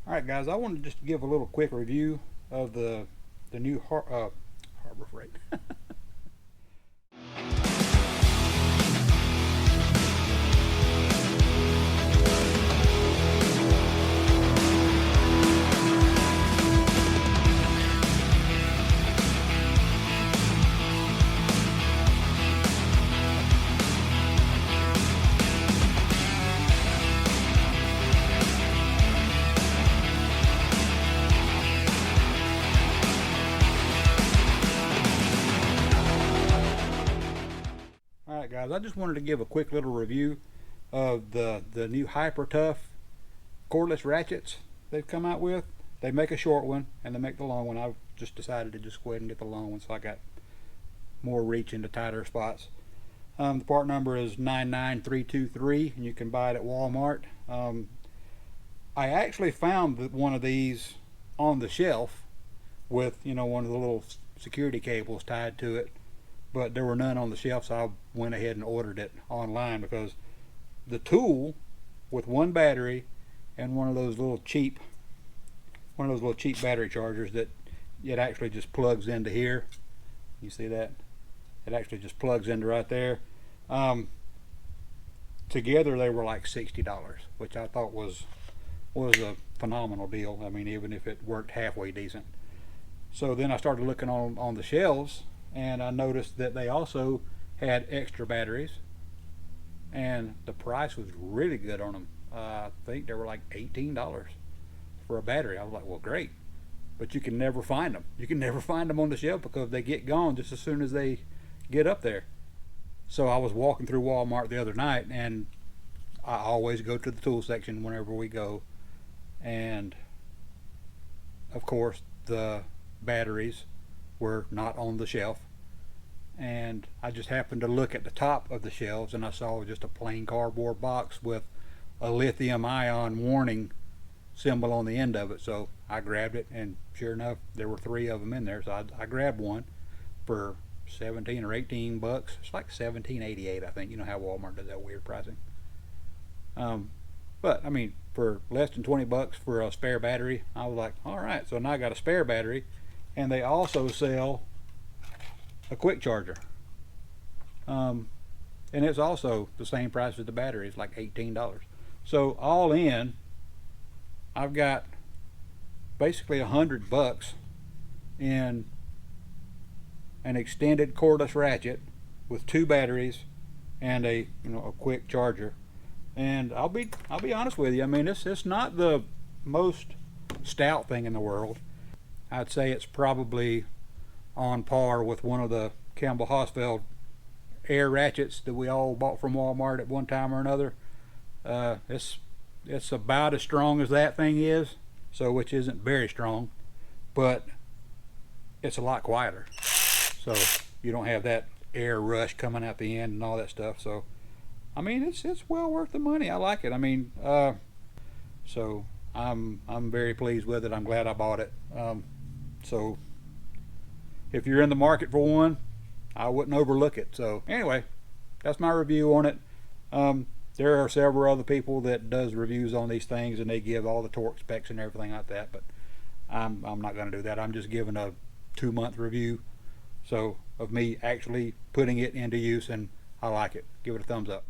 Alright guys, I wanted to just give a little quick review of the new Harbor Freight. Alright guys, I just wanted to give a quick little review of the new Hyper Tough cordless ratchets they've come out with. They make a short one and they make the long one. I just decided to just go ahead and get the long one so I got more reach into tighter spots. The part number is 99323 and you can buy it at Walmart. I actually found one of these on the shelf with, you know, one of the little security cables tied to it, but there were none on the shelf, so I went ahead and ordered it online because the tool with one battery and one of those little cheap battery chargers that it actually just plugs into here. You see that? It actually just plugs into right there. Together they were like $60, which I thought was a phenomenal deal. I mean, even if it worked halfway decent. So then I started looking on the shelves, and I noticed that they also had extra batteries, and the price was really good on them. I think they were like $18 for a battery. I was like, well, great, but you can never find them. You can never find them on the shelf because they get gone just as soon as they get up there. So I was walking through Walmart the other night, and I always go to the tool section whenever we go, and of course the batteries were not on the shelf, and I just happened to look at the top of the shelves and I saw just a plain cardboard box with a lithium ion warning symbol on the end of it. So I grabbed it, and sure enough there were 3 of them in there, so I grabbed one for 17 or 18 bucks. It's like $17.88, I think. You know how Walmart does that weird pricing. But I mean, for less than 20 bucks for a spare battery, I was like, all right. So now I got a spare battery, and they also sell a quick charger, and it's also the same price as the battery. It's like $18. So all in, I've got basically 100 bucks in an extended cordless ratchet with 2 batteries and a quick charger. And I'll be honest with you, I mean, it's not the most stout thing in the world. I'd say it's probably on par with one of the Campbell Hausfeld air ratchets that we all bought from Walmart at one time or another. It's about as strong as that thing is, so which isn't very strong, but it's a lot quieter. So you don't have that air rush coming out the end and all that stuff. So I mean, it's well worth the money. I like it. I mean, so I'm very pleased with it. I'm glad I bought it. So if you're in the market for one, I wouldn't overlook it. So anyway, that's my review on it. There are several other people that does reviews on these things, and they give all the torque specs and everything like that, but I'm not going to do that. I'm just giving a 2-month review, so of me actually putting it into use, and I like it. Give it a thumbs up.